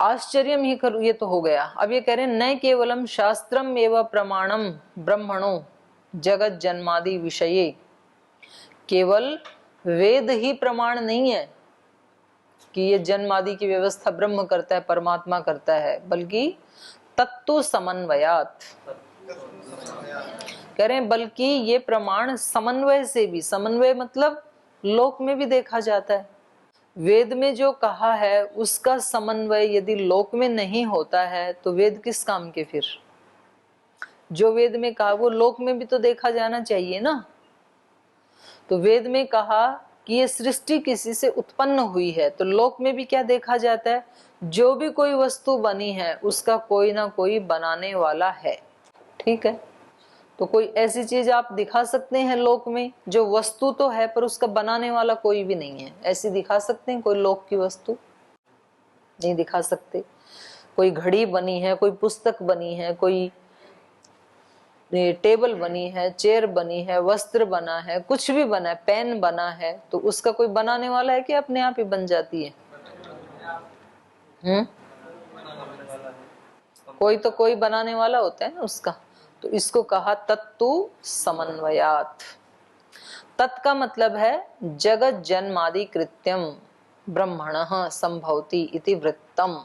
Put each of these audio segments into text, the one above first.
आश्चर्यम ही करो, ये तो हो गया। अब ये कह रहे हैं न केवलम शास्त्रम एवं प्रमाणम ब्रह्मणो जगत जन्मादि विषये, केवल वेद ही प्रमाण नहीं है कि ये जन्म आदि की व्यवस्था ब्रह्म करता है, परमात्मा करता है, बल्कि तत्व समन्वयात कह रहे हैं, बल्कि ये प्रमाण समन्वय से भी, समन्वय मतलब लोक में भी देखा जाता है। वेद में जो कहा है उसका समन्वय यदि लोक में नहीं होता है तो वेद किस काम के फिर? जो वेद में कहा वो लोक में भी तो देखा जाना चाहिए ना। तो वेद में कहा कि ये सृष्टि किसी से उत्पन्न हुई है, तो लोक में भी क्या देखा जाता है? जो भी कोई वस्तु बनी है उसका कोई ना कोई बनाने वाला है। ठीक है, तो कोई ऐसी चीज आप दिखा सकते हैं लोक में जो वस्तु तो है पर उसका बनाने वाला कोई भी नहीं है? ऐसी दिखा सकते हैं कोई लोक की वस्तु? नहीं दिखा सकते। कोई घड़ी बनी है, कोई पुस्तक बनी है, कोई टेबल बनी है, चेयर बनी है, वस्त्र बना है, कुछ भी बना है, पेन बना है, तो उसका कोई बनाने वाला है कि अपने आप ही बन जाती है? कोई तो कोई बनाने वाला होता है ना उसका। तो इसको कहा तत्तु समन्वयात। तत् का मतलब है जगत जन्मादि कृत्यम ब्रह्मणः संभवति इति वृत्तम।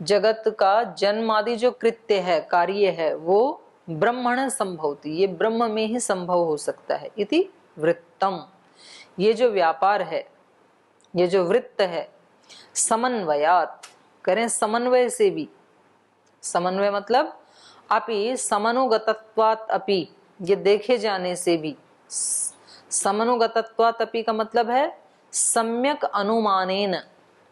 जगत का जन्म आदि जो कृत्य है, कार्य है, वो ब्रह्मण संभवती, ये ब्रह्म में ही संभव हो सकता है। इति वृत्तम, ये जो व्यापार है, ये जो वृत्त है, समन्वयात करें, समन्वय से भी। समन्वय मतलब अपि समनुगतत्वात् अपि, ये देखे जाने से भी। समनुगतत्वात् अपि का मतलब है सम्यक अनुमानेन।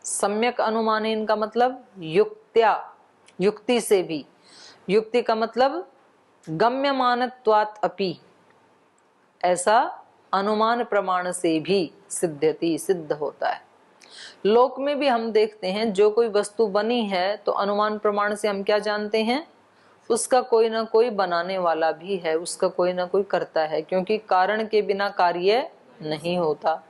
सम्यक अनुमानेन का मतलब युक्त्या, युक्ति से भी। युक्ति का मतलब गम्यमानत्वात् अपि, ऐसा अनुमान प्रमाण से भी सिद्ध्यति, सिद्ध होता है। लोक में भी हम देखते हैं जो कोई वस्तु बनी है तो अनुमान प्रमाण से हम क्या जानते हैं? उसका कोई ना कोई बनाने वाला भी है, उसका कोई ना कोई करता है, क्योंकि कारण के बिना कार्य नहीं होता।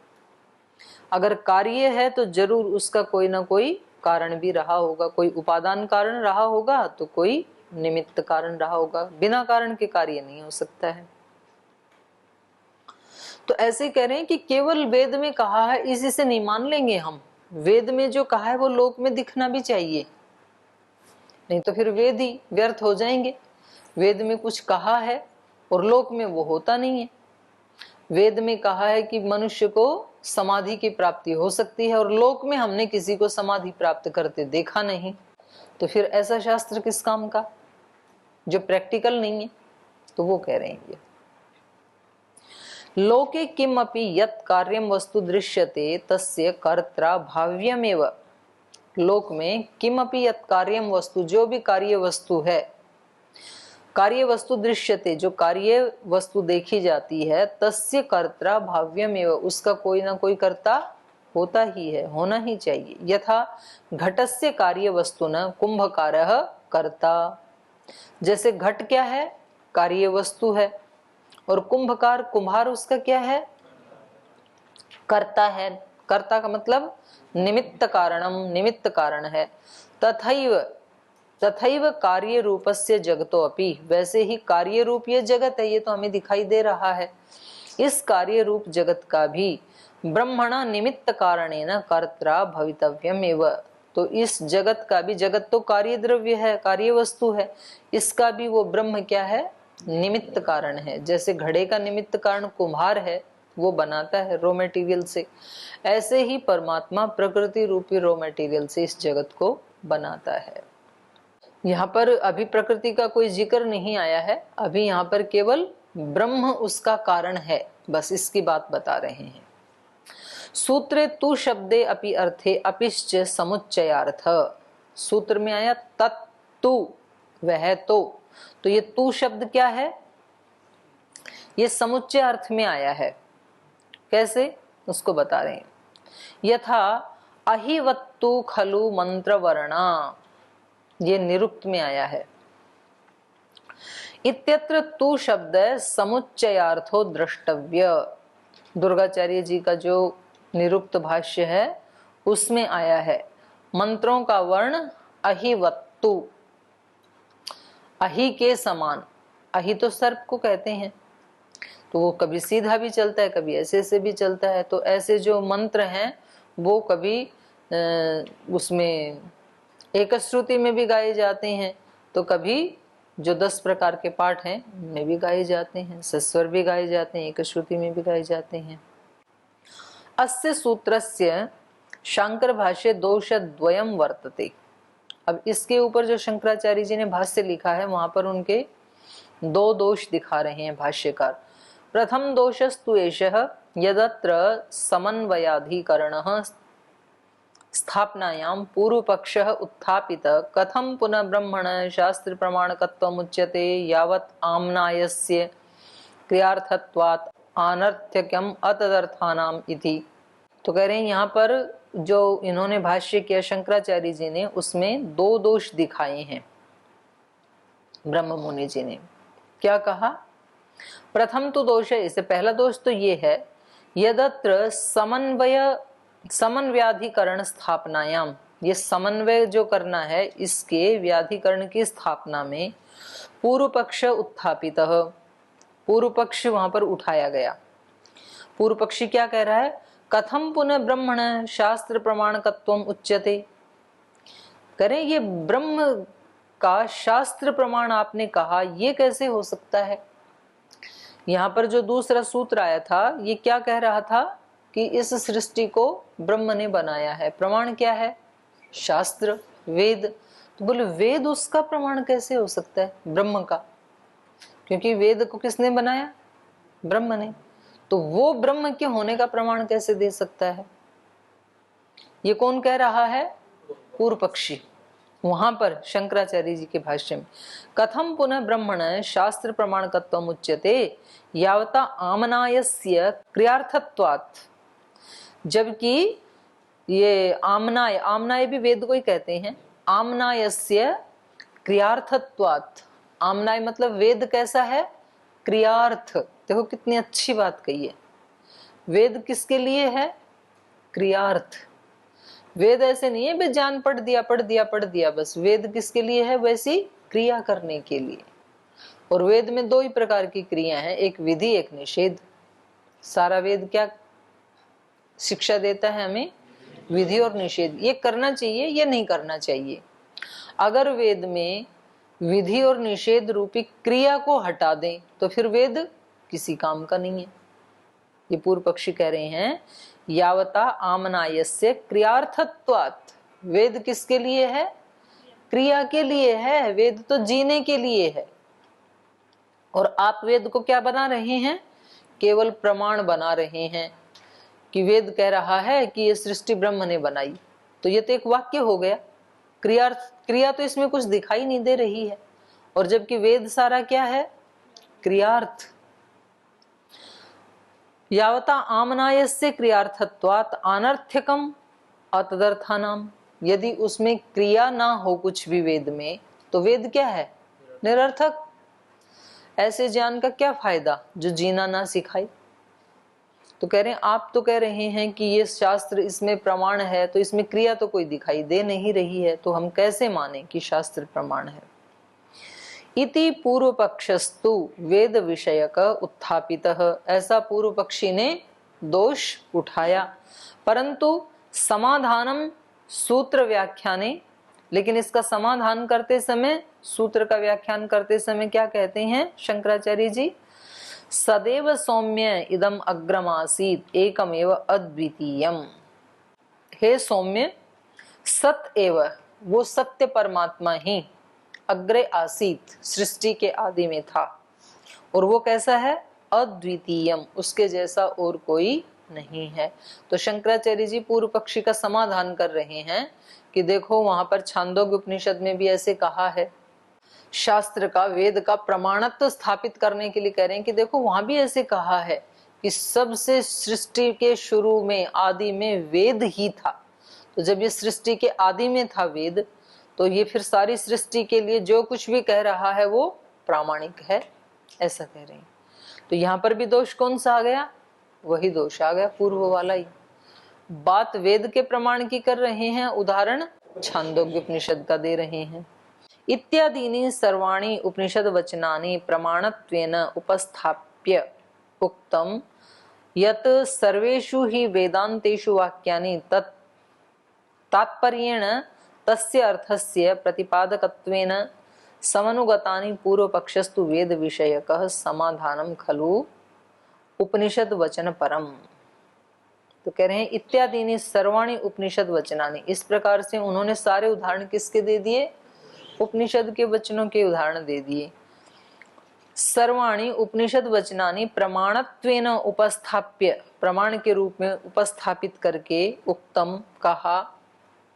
अगर कार्य है तो जरूर उसका कोई ना कोई कारण भी रहा होगा, कोई उपादान कारण रहा होगा तो कोई निमित्त कारण रहा होगा। बिना कारण के कार्य नहीं हो सकता है। तो ऐसे कह रहे हैं कि केवल वेद में कहा है इसी से नहीं मान लेंगे हम। वेद में जो कहा है वो लोक में दिखना भी चाहिए, नहीं तो फिर वेद ही व्यर्थ हो जाएंगे। वेद में कुछ कहा है और लोक में वो होता नहीं है। वेद में कहा है कि मनुष्य को समाधि की प्राप्ति हो सकती है और लोक में हमने किसी को समाधि प्राप्त करते देखा नहीं, तो फिर ऐसा शास्त्र किस काम का जो प्रैक्टिकल नहीं है? तो वो कह रहे हैं लोके किमपि यत् कार्यम वस्तु दृश्यते तस्य कर्त्रा भाव्यमेव। लोक में किमपि यत् कार्यम वस्तु, जो भी कार्य वस्तु है, कार्य वस्तु दृश्यते, जो कार्य वस्तु देखी जाती है, तस्य कर्त्रा भाव्यमेव, उसका कोई ना कोई कर्ता होता ही है, होना ही चाहिए। यथा घटस्य कार्य वस्तु न कुंभकारः कर्ता। जैसे घट क्या है? कार्य वस्तु है, और कुंभकार, कुम्हार, उसका क्या है? कर्ता है। कर्ता का मतलब निमित्त कारणम, निमित्त कारण है। तथैव तथैव कार्य रूपस्य जगतो अपि, वैसे ही कार्य रूप ये जगत है, ये तो हमें दिखाई दे रहा है। इस कार्य रूप जगत का भी ब्रह्मणा निमित्त कारणेन कर्त्रा भवितव्यमेव। तो इस जगत का भी, जगत तो कार्य द्रव्य है, कार्य वस्तु है, इसका भी वो ब्रह्म क्या है? निमित्त कारण है। जैसे घड़े का निमित्त कारण कुम्हार है, वो बनाता है रॉ मटेरियल से, ऐसे ही परमात्मा प्रकृति रूपी रॉ मटेरियल से इस जगत को बनाता है। यहाँ पर अभी प्रकृति का कोई जिक्र नहीं आया है, अभी यहाँ पर केवल ब्रह्म उसका कारण है, बस इसकी बात बता रहे हैं। सूत्रे तु शब्दे अपि अर्थे अपिश्च समुच्चयार्थ। सूत्र में आया तत्तु, वह तो ये तू शब्द क्या है? ये समुच्चय अर्थ में आया है। कैसे? उसको बता रहे हैं। यथा अहिवत्तु खलु मंत्र वर्णा, ये निरुक्त में आया है। इत्यत्र तु शब्द समुच्चयार्थो द्रष्टव्य। दुर्गाचार्य जी का जो निरुक्त भाष्य है उसमें आया है, मंत्रों का वर्ण अहिवत्तु, अहि के समान। अहि तो सर्प को कहते हैं, तो वो कभी सीधा भी चलता है, कभी ऐसे ऐसे भी चलता है। तो ऐसे जो मंत्र हैं वो कभी उसमें एक श्रुति में भी गाए जाते हैं, तो कभी जो 10 प्रकार के पाठ हैं उनमें भी गाए जाते हैं, सस्वर भी गाए जाते हैं, एक श्रुति में भी गाए जाते हैं। अस्य सूत्रस्य शंकर भाष्य दोषद्वयम् वर्तते। अब इसके ऊपर जो शंकराचार्य जी ने भाष्य लिखा है वहां पर उनके 2 दोष दिखा रहे हैं भाष्यकार। प्रथम दोषस्तु एषः यदत्र समन्वयाधिकरणः स्थापनायां पूर्वपक्षः उत्थापित कथं पुनः ब्रह्मण शास्त्र प्रमाणकत्वमुच्यते यावत् आम्नायस्य क्रियार्थत्वात् अनर्थक्यम् अतदर्थानाम इति। तो कह रहे हैं यहाँ पर जो इन्होंने भाष्य किया शंकराचार्य जी ने, उसमें 2 दोष दिखाए हैं ब्रह्म मुनि जी ने। क्या कहा? प्रथम तो दोष है, इससे पहला दोष तो ये है, यदत्र समन्वयाधिकरण स्थापनायाम, ये समन्वय जो करना है इसके व्याधिकरण की स्थापना में पूर्व पक्ष उत्थापित, पूर्व पक्ष वहां पर उठाया गया। पूर्व पक्षी क्या कह रहा है? कथम पुनः ब्रह्मण शास्त्र प्रमाणकत्वम उच्यते। करें ये ब्रह्म का शास्त्र प्रमाण आपने कहा, ये कैसे हो सकता है? यहाँ पर जो दूसरा सूत्र आया था ये क्या कह रहा था कि इस सृष्टि को ब्रह्म ने बनाया है, प्रमाण क्या है? शास्त्र, वेद। तो बोले वेद उसका प्रमाण कैसे हो सकता है ब्रह्म का? क्योंकि वेद को किसने बनाया? ब्रह्म ने। तो वो ब्रह्म के होने का प्रमाण कैसे दे सकता है? ये कौन कह रहा है? पूर्व पक्षी। वहां पर शंकराचार्य जी के भाष्य में कथम पुनः ब्रह्मण शास्त्र प्रमाणकत्वम उच्यते यावता आमनायस्य क्रियार्थत्वात्, जबकि ये आमनाय, आमनाय भी वेद को ही कहते हैं, आमनायस्य क्रियार्थत्वात्। आमनाय मतलब वेद कैसा है? क्रियार्थ। देखो कितनी अच्छी बात कही है। वेद किसके लिए है? क्रियार्थ। वेद ऐसे नहीं है बे जान पढ़ दिया पढ़ दिया पढ़ दिया बस। वेद किसके लिए है? वैसी क्रिया करने के लिए। और वेद में 2 ही प्रकार की क्रिया है, एक विधि एक निषेध। सारा वेद क्या शिक्षा देता है हमें? विधि और निषेध। ये करना चाहिए, ये नहीं करना चाहिए। अगर वेद में विधि और निषेध रूपी क्रिया को हटा दें तो फिर वेद किसी काम का नहीं है। ये पूर्व पक्षी कह रहे हैं यावता आमनायस्य क्रियार्थत्वात्। वेद किसके लिए है? क्रिया के लिए है। वेद तो जीने के लिए है। और आप वेद को क्या बना रहे हैं? केवल प्रमाण बना रहे हैं कि वेद कह रहा है कि ये सृष्टि ब्रह्म ने बनाई। तो ये तो एक वाक्य हो गया। क्रिया तो इसमें कुछ दिखाई नहीं दे रही है। और जबकि वेद सारा क्या है? क्रियार्थ। यावता आमनायस्य क्रियार्थत्वात् अनर्थकम अतदर्थानाम। यदि उसमें क्रिया ना हो कुछ भी वेद में तो वेद क्या है? निरर्थक। ऐसे ज्ञान का क्या फायदा जो जीना ना सिखाए? तो कह रहे हैं आप तो कह रहे हैं कि ये शास्त्र इसमें प्रमाण है, तो इसमें क्रिया तो कोई दिखाई दे नहीं रही है, तो हम कैसे माने कि शास्त्र प्रमाण है? इति पूर्व पक्षस्तु वेद विषयक उत्थापितः। ऐसा पूर्व पक्षी ने दोष उठाया। परंतु समाधानम सूत्र व्याख्याने, लेकिन इसका समाधान करते समय, सूत्र का व्याख्यान करते समय क्या कहते हैं शंकराचार्य जी? सदैव सौम्य इदम अग्रमासीत एकमेव अद्वितीयम। हे सौम्य, सत एव, वो सत्य परमात्मा ही अग्रे आसीत, सृष्टि के आदि में था। और वो कैसा है? अद्वितीयम, उसके जैसा और कोई नहीं है। तो शंकराचार्य जी पूर्व पक्षी का समाधान कर रहे हैं कि देखो वहां पर छांदोग्य उपनिषद में भी ऐसे कहा है। शास्त्र का, वेद का प्रमाणत्व स्थापित करने के लिए कह रहे हैं कि देखो वहां भी ऐसे कहा है कि सबसे सृष्टि के शुरू में, आदि में वेद ही था। तो जब ये सृष्टि के आदि में था वेद, तो ये फिर सारी सृष्टि के लिए जो कुछ भी कह रहा है वो प्रामाणिक है, ऐसा कह रहे हैं। तो यहाँ पर भी दोष कौन सा आ गया? वही दोष आ गया, पूर्व वाला ही। बात वेद के प्रमाण की कर रहे हैं, उदाहरण छांदोग्य उपनिषद का दे रहे हैं। इत्यादीनि सर्वाणि उपनिषद वचनानि प्रमाणत्वेन उपस्थाप्य उक्तम यत् सर्वेषु हि वेदांतेषु वाक्यानि तत् तात्पर्येण तस्य अर्थस्य प्रतिपादकत्वेन समनुगतानि पूर्वपक्षस्तु वेद विषयकः समाधानं खलु उपनिषद वचन परम। तो कह रहे हैं इत्यादीनि सर्वाणि उपनिषद वचनानि, इस प्रकार से उन्होंने सारे उदाहरण किसके दे दिए? उपनिषद के वचनों के उदाहरण दे दिए। सर्वाणि उपनिषद वचनानि प्रमाणत्वेन उपस्थाप्य, प्रमाण के रूप में उपस्थापित करके, उक्तम कहा,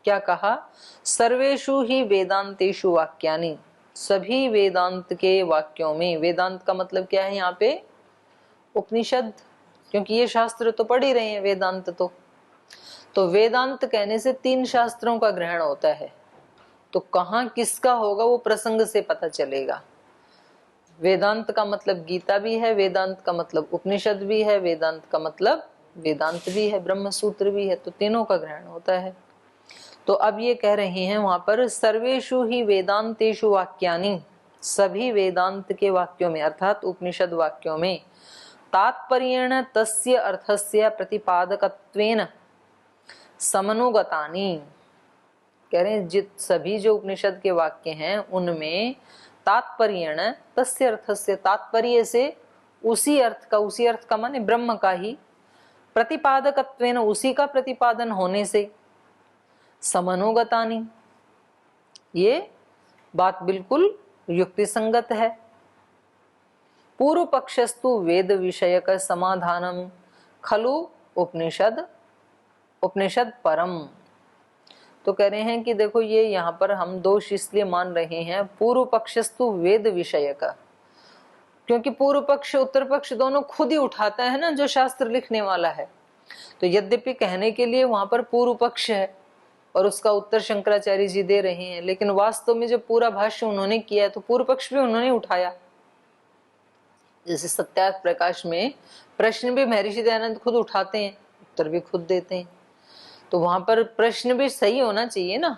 क्या कहा? सर्वेषु ही वेदांतेषु वाक्यानि, सभी वेदांत के वाक्यों में, वेदांत का मतलब क्या है यहाँ पे? उपनिषद, क्योंकि ये शास्त्र तो पढ़ ही रहे हैं वेदांत। तो वेदांत कहने से 3 शास्त्रों का ग्रहण होता है, तो कहाँ किसका होगा वो प्रसंग से पता चलेगा। वेदांत का मतलब गीता भी है, वेदांत का मतलब उपनिषद भी है, वेदांत का मतलब वेदांत भी है, ब्रह्म सूत्र भी है, तो तीनों का ग्रहण होता है। तो अब ये कह रहे हैं वहां पर सर्वेषु ही वेदांतेषु वाक्यानि, सभी वेदांत के वाक्यों में अर्थात उपनिषद वाक्यों में, तात्पर्येण तस्य अर्थस्य प्रतिपादकत्वेन समनुगतानि, कह रहे हैं जित सभी जो उपनिषद के वाक्य हैं उनमें तात्पर्येण तस्य अर्थस्य, तात्पर्य से उसी अर्थ का माने ब्रह्म का ही, प्रतिपादकत्वेन उसी का प्रतिपादन होने से, समनुगतानि, ये बात बिल्कुल युक्ति संगत है। पूर्व पक्षस्तु वेद विषयक समाधानम खलु उपनिषद परम। तो कह रहे हैं कि देखो ये यहाँ पर हम दोष इसलिए मान रहे हैं, पूर्व पक्षस्तु वेद विषयक, क्योंकि पूर्व पक्ष उत्तर पक्ष दोनों खुद ही उठाता है ना जो शास्त्र लिखने वाला है। तो यद्यपि कहने के लिए वहां पर पूर्व पक्ष है और उसका उत्तर शंकराचार्य जी दे रहे हैं, लेकिन वास्तव में जब पूरा भाष्य उन्होंने किया है तो पूर्व पक्ष भी उन्होंने उठाया। जैसे सत्यार्थ प्रकाश में प्रश्न भी महर्षि दयानंद खुद उठाते हैं, उत्तर भी खुद देते हैं। तो वहां पर प्रश्न भी सही होना चाहिए ना,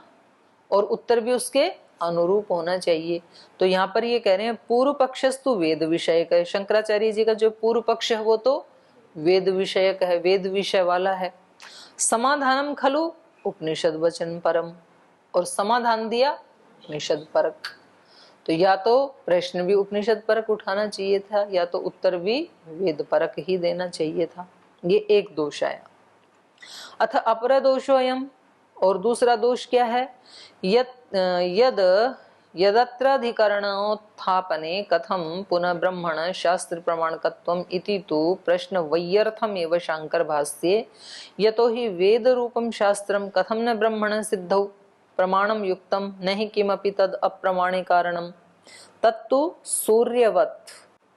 और उत्तर भी उसके अनुरूप होना चाहिए। तो यहाँ पर ये कह रहे हैं पूर्व पक्षस्तु वेद विषयक है। शंकराचार्य जी का जो पूर्व पक्ष है वो तो वेद विषयक है, वेद विषय वाला है। समाधानम खलु उपनिषद वचन परम, और समाधान दिया उपनिषद परक। तो या तो प्रश्न भी उपनिषद परक उठाना चाहिए था, या तो उत्तर भी वेद परक ही देना चाहिए था। ये एक दोष आया। अथ अपर दोषोयम, और दूसरा दोष क्या है? यदत्र अधिकरणोत्थापने कथम पुनः ब्रह्मण शास्त्र प्रमाणकत्वम इति तु प्रश्न वैयर्थमेव शांकर भाष्ये, यतो हि वेद रूपम शास्त्रम कथम न ब्रह्मण सिद्धौ प्रमाणम युक्तम नहि किमपि तद अप्रमाणे कारणम तत्तु सूर्यवत्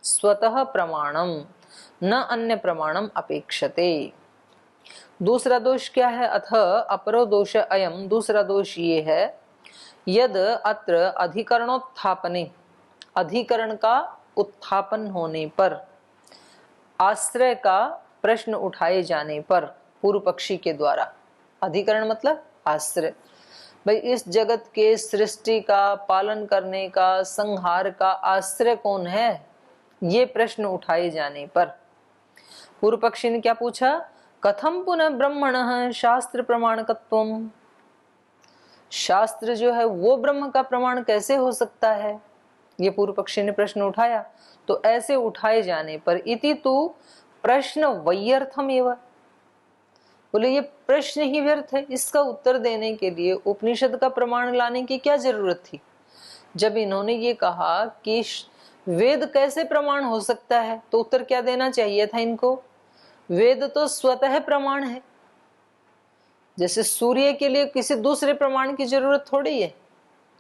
स्वतः प्रमाणम न अन्य प्रमाणम अपेक्षते। दूसरा दोष क्या है? अथ अपरो दोष अयम, दूसरा दोष ये है, यद अत्र अधिकरणोत्थापने, अधिकरण का उत्थापन होने पर, आश्रय का प्रश्न उठाए जाने पर पूर्व पक्षी के द्वारा, अधिकरण मतलब आश्रय, भाई इस जगत के सृष्टि का पालन करने का, संहार का आश्रय कौन है, ये प्रश्न उठाए जाने पर पूर्व पक्षी ने क्या पूछा? कथम पुनः ब्रह्मण शास्त्र प्रमाणकत्वम, शास्त्र जो है वो ब्रह्म का प्रमाण कैसे हो सकता है, ये पूर्व पक्षी ने प्रश्न उठाया। तो ऐसे उठाए जाने पर इति तु प्रश्न वैयर्थम एवं, बोले ये प्रश्न ही व्यर्थ है, इसका उत्तर देने के लिए उपनिषद का प्रमाण लाने की क्या जरूरत थी। जब इन्होंने ये कहा कि वेद कैसे प्रमाण हो सकता है, तो उत्तर क्या देना चाहिए था इनको? वेद तो स्वतः प्रमाण है, जैसे सूर्य के लिए किसी दूसरे प्रमाण की जरूरत थोड़ी है,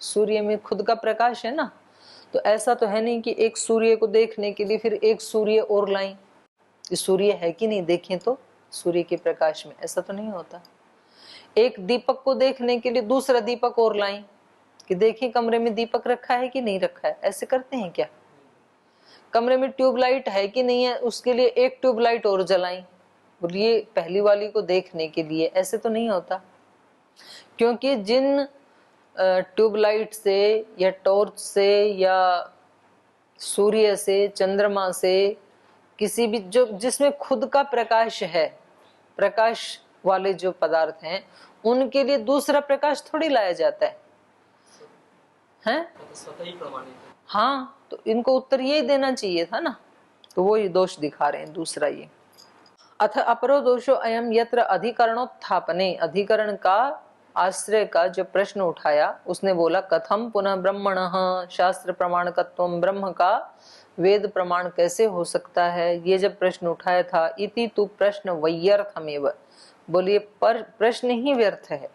सूर्य में खुद का प्रकाश है ना। तो ऐसा तो है नहीं कि एक सूर्य को देखने के लिए फिर एक सूर्य और लाएं, कि सूर्य है कि नहीं देखें तो सूर्य के प्रकाश में, ऐसा तो नहीं होता। एक दीपक को देखने के लिए दूसरा दीपक और लाएं कि देखें कमरे में दीपक रखा है कि नहीं रखा है, ऐसे करते हैं क्या? कमरे में ट्यूबलाइट है कि नहीं है, उसके लिए एक ट्यूबलाइट और जलाएं, बोलिए पहली वाली को देखने के लिए, ऐसे तो नहीं होता। क्योंकि जिन ट्यूबलाइट से या टॉर्च से या सूर्य से, चंद्रमा से, किसी भी जो जिसमें खुद का प्रकाश है, प्रकाश वाले जो पदार्थ हैं, उनके लिए दूसरा प्रकाश थोड़ी लाया जाता है, हैं? स्वतः ही प्रमाणित है। हाँ, तो इनको उत्तर यही देना चाहिए था ना, तो वो ये दोष दिखा रहे हैं दूसरा ये। अथ अपरो दोषो अयम यत्र अधिकरणोत्थापने, अधिकरण का आश्रय का जो प्रश्न उठाया, उसने बोला कथम पुनः ब्रह्मणः शास्त्र प्रमाणकत्वम, ब्रह्म का वेद प्रमाण कैसे हो सकता है, ये जब प्रश्न उठाया था। इति तु प्रश्न वैयर्थमेव, बोलिए पर प्रश्न ही व्यर्थ है।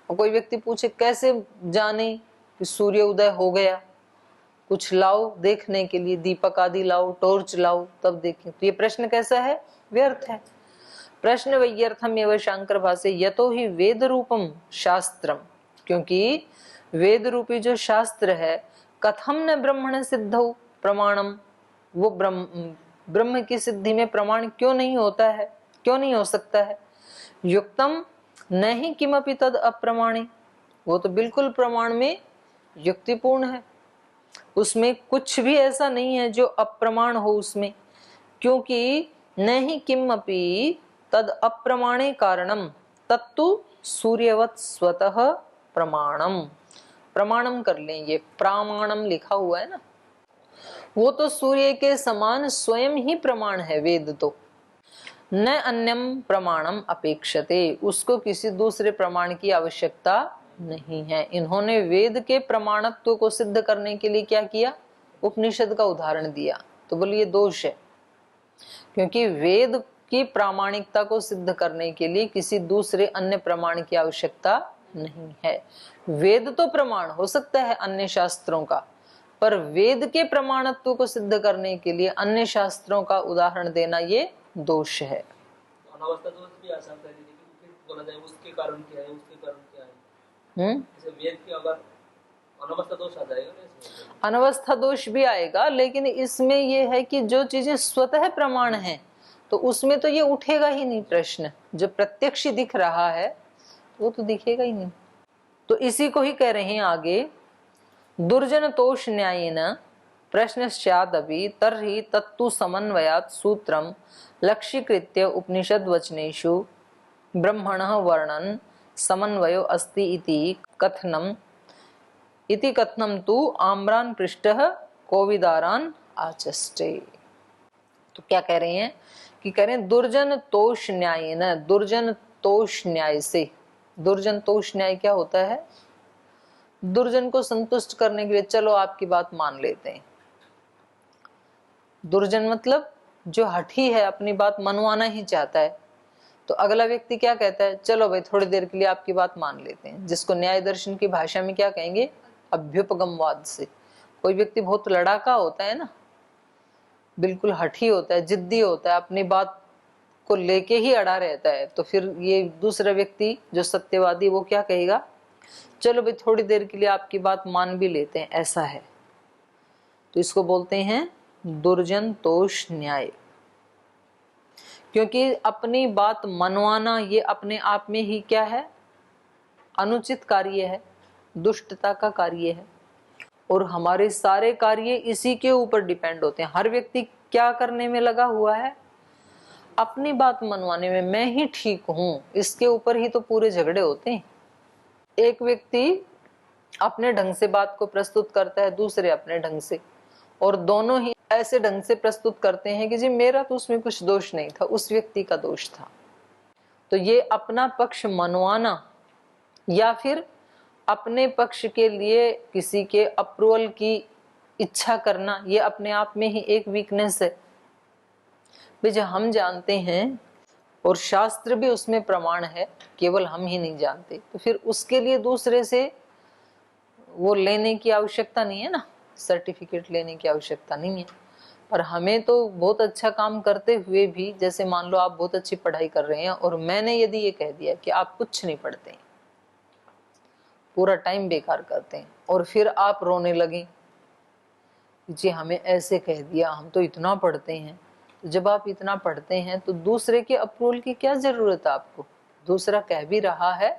और कोई व्यक्ति पूछे कैसे जाने कि सूर्य उदय हो गया, कुछ लाओ देखने के लिए, दीपक आदि लाओ, टॉर्च लाओ, तब देखें, तो ये प्रश्न कैसा है, व्यर्थ है। प्रश्न वैयर्थम एवं शांकर भाष्य यतो ही वेद रूपम शास्त्रम, क्योंकि वेद रूपी जो शास्त्र है, कथम न ब्रह्मण सिद्धौ प्रमाणम, वो ब्रह्म की सिद्धि में प्रमाण क्यों नहीं होता है, क्यों नहीं हो सकता है। युक्तम नहीं किमपि तद अप्रमाणे, वो तो बिल्कुल प्रमाण में युक्तिपूर्ण है, उसमें कुछ भी ऐसा नहीं है जो अप्रमाण हो उसमें, क्योंकि नहीं किमपि तद अप्रमाणे कारणम तत्तु सूर्यवत स्वतः प्रमाणम, प्रमाणम कर लें, ये प्रामाणम लिखा हुआ है ना, वो तो सूर्य के समान स्वयं ही प्रमाण है वेद तो। न अन्यम प्रमाणम अपेक्षते, उसको किसी दूसरे प्रमाण की आवश्यकता नहीं है। इन्होंने वेद के प्रमाणत्व को सिद्ध करने के लिए क्या किया, उपनिषद का उदाहरण दिया, तो बोलिए दोष है, क्योंकि वेद की प्रामाणिकता को सिद्ध करने के लिए किसी दूसरे अन्य प्रमाण की आवश्यकता नहीं है। वेद तो प्रमाण हो सकता है अन्य शास्त्रों का, पर वेद के प्रमाणत्व को सिद्ध करने के लिए अन्य शास्त्रों का उदाहरण देना ये दोष है। अनावस्था दोष भी आ सकता है, फिर बोला जाए उसके कारण क्या है, उसके कारण क्या है, जैसे वेद के अगर अनावस्था दोष आ जाएगा, अनावस्था दोष भी आएगा, लेकिन इसमें ये है कि जो चीजें स्वतः प्रमाण हैं तो उसमें तो ये उठेगा ही नहीं प्रश्न, जो प्रत्यक्ष दिख रहा है वो तो दिखेगा ही नहीं। तो इसी को ही कह रहे हैं आगे, दुर्जन तोष न्यायेन प्रश्नस्यादपि तर्हि तत्तु समन्वयात् सूत्रम लक्ष्यीकृत्य उपनिषद वचनेषु ब्रह्मणः वर्णन समन्वयो अस्ति इति कथनम तु आम्रान पृष्ठः कोविदारान आचष्टे। तो क्या कह रहे हैं कि कह रहे हैं दुर्जन तोष न्याय न, दुर्जन तोष न्याय से, दुर्जन तोष न्याय क्या होता है, दुर्जन को संतुष्ट करने के लिए चलो आपकी बात मान लेते हैं। दुर्जन मतलब जो हठी है, अपनी बात मनवाना ही चाहता है, तो अगला व्यक्ति क्या कहता है, चलो भाई थोड़ी देर के लिए आपकी बात मान लेते हैं, जिसको न्याय दर्शन की भाषा में क्या कहेंगे, अभ्युपगमवाद से। कोई व्यक्ति बहुत लड़ाका होता है ना, बिल्कुल हठी होता है, जिद्दी होता है, अपनी बात को लेके ही अड़ा रहता है, तो फिर ये दूसरा व्यक्ति जो सत्यवादी वो क्या कहेगा, चलो भाई थोड़ी देर के लिए आपकी बात मान भी लेते हैं, ऐसा है। तो इसको बोलते हैं दुर्जन तोष न्याय, क्योंकि अपनी बात मनवाना ये अपने आप में ही क्या है, अनुचित कार्य है, दुष्टता का कार्य है, और हमारे सारे कार्य इसी के ऊपर डिपेंड होते हैं। हर व्यक्ति क्या करने में लगा हुआ है, अपनी बात मनवाने में, मैं ही ठीक हूं, इसके ऊपर ही तो पूरे झगड़े होते हैं। एक व्यक्ति अपने ढंग से बात को प्रस्तुत करता है, दूसरे अपने ढंग से, और दोनों ही ऐसे ढंग से प्रस्तुत करते हैं कि जी मेरा तो उसमें कुछ दोष नहीं था, उस व्यक्ति का दोष था। तो ये अपना पक्ष मनवाना या फिर अपने पक्ष के लिए किसी के अप्रूवल की इच्छा करना, ये अपने आप में ही एक वीकनेस है। जो हम जानते हैं और शास्त्र भी उसमें प्रमाण है, केवल हम ही नहीं जानते, तो फिर उसके लिए दूसरे से वो लेने की आवश्यकता नहीं है ना, सर्टिफिकेट लेने की आवश्यकता नहीं है। पर हमें तो बहुत अच्छा काम करते हुए भी, जैसे मान लो आप बहुत अच्छी पढ़ाई कर रहे हैं और मैंने यदि ये कह दिया कि आप कुछ नहीं पढ़ते हैं, पूरा टाइम बेकार करते हैं, और फिर आप रोने लगे जी हमें ऐसे कह दिया, हम तो इतना पढ़ते हैं। तो जब आप इतना पढ़ते हैं तो दूसरे के अप्रूवल की क्या जरूरत है आपको, दूसरा कह भी रहा है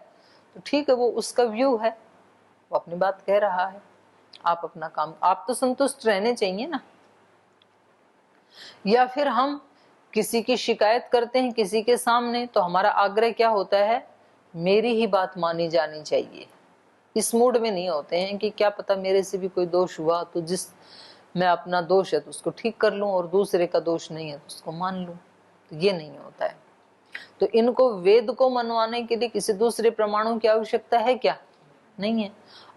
तो ठीक है, वो उसका व्यू है, वो अपनी बात कह रहा है, आप अपना काम, आप तो संतुष्ट रहने चाहिए ना। या फिर हम किसी की शिकायत करते हैं किसी के सामने, तो हमारा आग्रह क्या होता है, मेरी ही बात मानी जानी चाहिए। इस मूड में नहीं होते हैं कि क्या पता मेरे से भी कोई दोष हुआ तो जिस मैं अपना दोष है तो उसको ठीक कर लूं, और दूसरे का दोष नहीं है तो उसको मान लूं, तो ये नहीं होता है। तो इनको वेद को मनवाने के लिए किसी दूसरे प्रमाणों की आवश्यकता है क्या? नहीं है।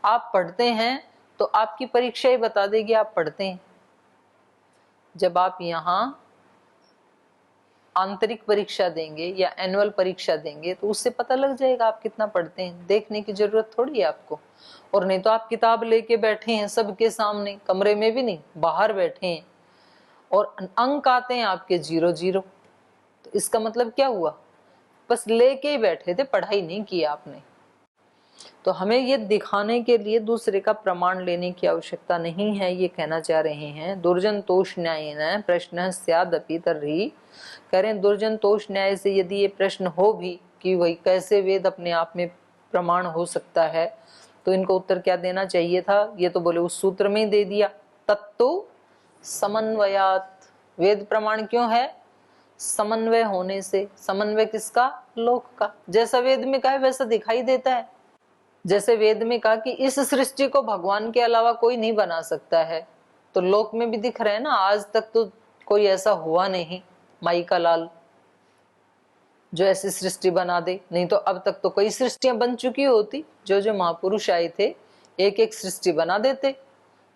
आप पढ़ते हैं तो आपकी परीक्षा ही बता देगी आप पढ़ते हैं। जब आप यहाँ आंतरिक परीक्षा देंगे या एनुअल परीक्षा देंगे तो उससे पता लग जाएगा आप कितना पढ़ते हैं, देखने की जरूरत थोड़ी है आपको। और नहीं तो आप किताब लेके बैठे हैं सबके सामने, कमरे में भी नहीं, बाहर बैठे हैं, और अंक आते हैं आपके 0-0, तो इसका मतलब क्या हुआ, बस लेके ही बैठे थे, पढ़ाई नहीं की आपने। तो हमें ये दिखाने के लिए दूसरे का प्रमाण लेने की आवश्यकता नहीं है, ये कहना चाह रहे हैं। दुर्जन तोष न्यायेन प्रश्न स्यादपि तर्हि, कह रहे हैं दुर्जन तोष न्याय से यदि ये प्रश्न हो भी कि वही कैसे वेद अपने आप में प्रमाण हो सकता है, तो इनको उत्तर क्या देना चाहिए था, ये तो बोले उस सूत्र में ही दे दिया, तत्तु समन्वयात। वेद प्रमाण क्यों है? समन्वय होने से। समन्वय किसका? लोक का। जैसा वेद में कहा है वैसा दिखाई देता है। जैसे वेद में कहा कि इस सृष्टि को भगवान के अलावा कोई नहीं बना सकता है, तो लोक में भी दिख रहा है ना। आज तक तो कोई ऐसा हुआ नहीं माई का लाल जो ऐसी सृष्टि बना दे, नहीं तो अब तक तो कई सृष्टियां बन चुकी होती। जो जो महापुरुष आए थे एक एक सृष्टि बना देते,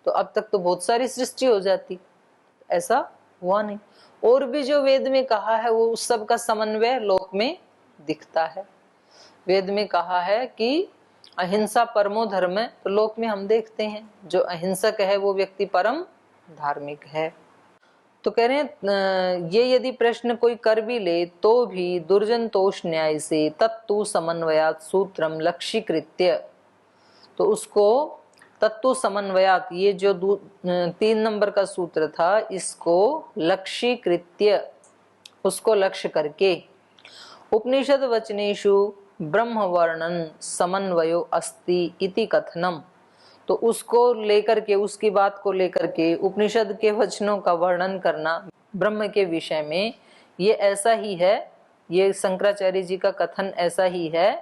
तो अब तक तो बहुत सारी सृष्टि हो जाती। ऐसा हुआ नहीं। और भी जो वेद में कहा है वो उस सब का समन्वय लोक में दिखता है। वेद में कहा है कि अहिंसा परमो धर्म है, तो लोक में हम देखते हैं जो अहिंसक है वो व्यक्ति परम धार्मिक है। तो कह रहे हैं ये यदि प्रश्न कोई कर भी ले तो भी दुर्जन तोष न्याय से तत्तु समन्वयात सूत्रम लक्ष्यीकृत्य, तो उसको तत्तु समन्वयात, ये जो 3 नंबर का सूत्र था, इसको लक्ष्यीकृत्य, उसको लक्ष्य करके, उपनिषद वचनेषु ब्रह्म वर्णन समन्वयो अस्ति इति कथनम, तो उसको लेकर के, उसकी बात को लेकर के उपनिषद के वचनों का वर्णन करना ब्रह्म के विषय में, ये ऐसा ही है, ये शंकराचार्य जी का कथन ऐसा ही है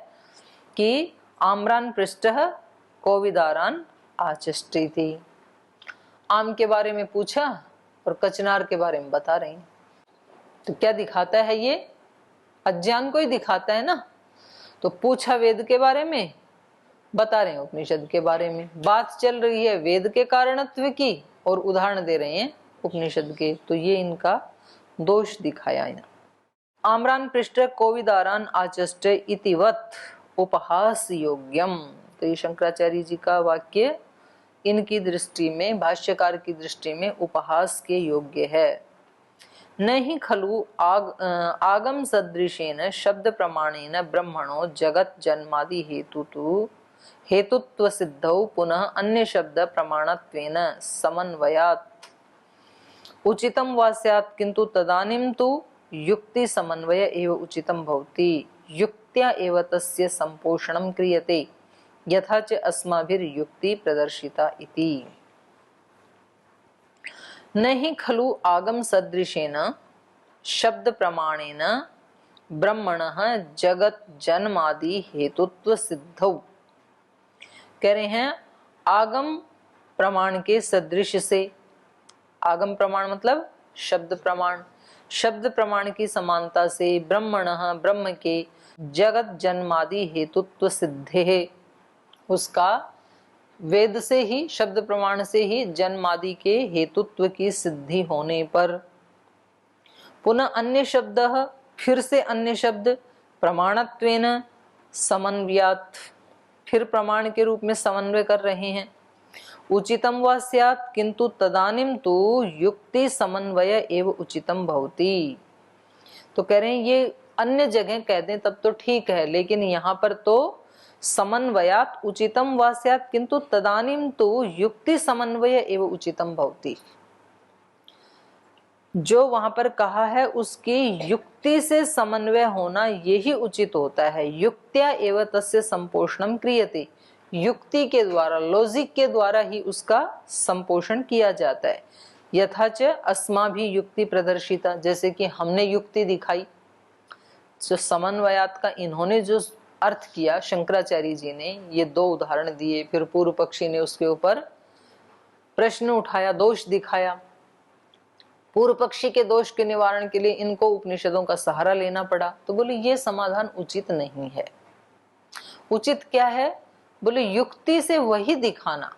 कि आम्रान पृष्ठः कोविदारान आचष्टि थी। आम के बारे में पूछा और कचनार के बारे में बता रही। तो क्या दिखाता है ये? अज्ञान को ही दिखाता है ना। तो पूछा वेद के बारे में, बता रहे हैं उपनिषद के बारे में। बात चल रही है वेद के कारणत्व की और उदाहरण दे रहे हैं उपनिषद के, तो ये इनका दोष दिखाया है। आम्रान पृष्ठ कोविदारान आचष्ट इतिवत उपहास योग्यम, तो ये शंकराचार्य जी का वाक्य इनकी दृष्टि में, भाष्यकार की दृष्टि में उपहास के योग्य है। नहीं खलु आगम सदृशेन शब्द प्रमाणेन ब्रह्मणो जगत जन्मादि हेतुत्व सिद्धौ पुनः अन्य शब्द प्रमाणत्वेन समन्वयात् उचितम वा स्यात्, किंतु तदानीं तु युक्ति समन्वय एव उचितम भवति, युक्त्या एव तस्य संपोषणं क्रियते यथा च अस्माभिर् युक्ति प्रदर्शिता इति। नहीं खलु आगम सदृशेन शब्द प्रमाणेन ब्रह्मणः जगत जन्मादि हेतुत्व सिद्धौ, कह रहे हैं आगम प्रमाण के सदृश से, आगम प्रमाण मतलब शब्द प्रमाण, शब्द प्रमाण की समानता से ब्रह्मणः ब्रह्म के जगत जन्मादि हेतुत्व सिद्धे है, उसका वेद से ही, शब्द प्रमाण से ही जन्मादि के हेतुत्व की सिद्धि होने पर पुनः अन्य शब्द, फिर से अन्य शब्द प्रमाणत्वेन समन्वयात्, फिर प्रमाण के रूप में समन्वय कर रहे हैं। उचितम वा स्यात्, किंतु तदानीं तु युक्ति समन्वय एव उचितम भवति, तो कह रहे हैं ये अन्य जगह कह दें तब तो ठीक है, लेकिन यहाँ पर तो समन्वयात् उचितम वा स्यात् किंतु तदानीं तु युक्ति समन्वय एव उचितम भवति। जो वहां पर कहा है उसकी युक्ति से समन्वय होना यही उचित होता है। युक्त्या एव तस्य संपोषणम क्रियते, युक्ति के द्वारा, लॉजिक के द्वारा ही उसका संपोषण किया जाता है। यथाच अस्माभि युक्ति प्रदर्शिता, जैसे कि हमने युक्ति दिखाई, जो समन्वयात का इन्होंने जो अर्थ किया शंकराचार्य जी ने, ये दो उदाहरण दिए, फिर पूर्व पक्षी ने उसके ऊपर प्रश्न उठाया, दोष दिखाया। पूर्व पक्षी के दोष के निवारण के लिए इनको उपनिषदों का सहारा लेना पड़ा। तो बोले ये समाधान उचित नहीं है। उचित क्या है? बोले युक्ति से वही दिखाना।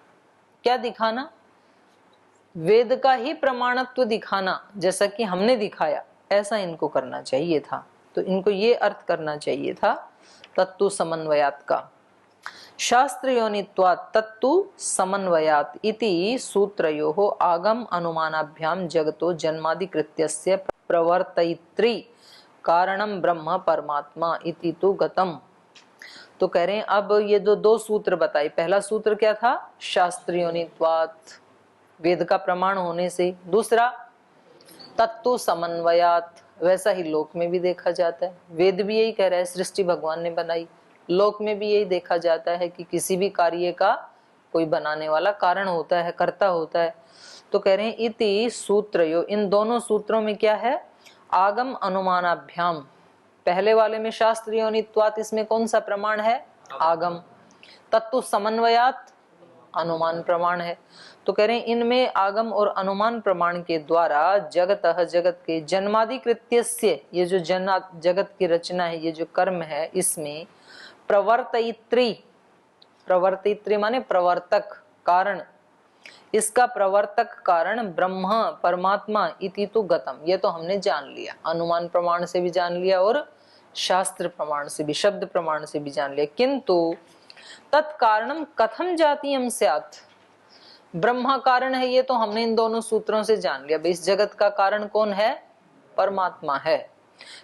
क्या दिखाना? वेद का ही प्रमाणत्व दिखाना, जैसा कि हमने दिखाया, ऐसा इनको करना चाहिए था। तो इनको ये अर्थ करना चाहिए था तत्तु समन्वयात का। शास्त्र योनित्वात् तत्तु समन्वयात् इति सूत्रयोः आगम अनुमानाभ्याम जगतो जन्मादि कृत्यस्य प्रवर्तयित्री कारणम ब्रह्म परमात्मा इति तु गतम। तो कह रहे हैं अब ये जो दो सूत्र बताए, पहला सूत्र क्या था? शास्त्र योनित्वात्, वेद का प्रमाण होने से। दूसरा तत्तु समन्वयात्, वैसा ही लोक में भी देखा जाता है। वेद भी यही कह रहा है, सृष्टि भगवान ने बनाई। लोक में भी यही देखा जाता है कि किसी भी कार्य का कोई बनाने वाला कारण होता है, कर्ता होता है। तो कह रहे हैं इति सूत्रयो, इन दोनों सूत्रों में क्या है? आगम अनुमानाभ्याम। पहले वाले में शास्त्र योनित्वात्, इसमें कौन सा प्रमाण है? आगम। तत्तु समन्वयात्, अनुमान प्रमाण है। तो कह रहे हैं इनमें आगम और अनुमान प्रमाण के द्वारा जगतः, जगत के, जन्मादि कृत्यस्य, ये जो जगत की रचना है, ये जो कर्म है, इसमें प्रवर्तयित्री, प्रवर्तयित्री माने प्रवर्तक, कारण, इसका प्रवर्तक कारण ब्रह्म परमात्मा इति तु गतम, ये तो हमने जान लिया। अनुमान प्रमाण से भी जान लिया और शास्त्र प्रमाण से भी, शब्द प्रमाण से भी जान लिया। किंतु तत्कारणम कथम जातीयम स्यात्, ब्रह्मा कारण है, ये तो हमने इन दोनों सूत्रों से जान लिया। इस जगत का कारण कौन है? परमात्मा है।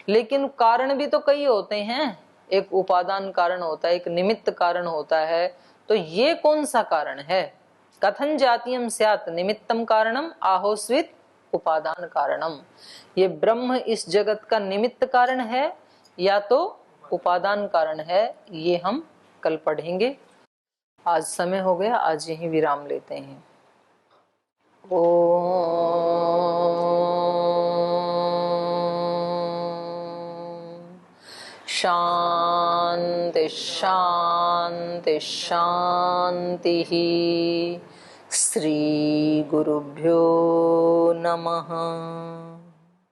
लेकिन कारण भी तो कई होते हैं, एक उपादान कारण होता है, एक निमित्त कारण होता है। तो ये कौन सा कारण है? कथन जातीयम स्यात् निमित्तम कारणम आहोस्वित उपादान कारणम, ये ब्रह्म इस जगत का निमित्त कारण है या तो उपादान कारण है, ये हम कल पढ़ेंगे। आज समय हो गया, आज यहीं विराम लेते हैं। ओम शांति शांति शांति। श्री गुरुभ्यो नमः।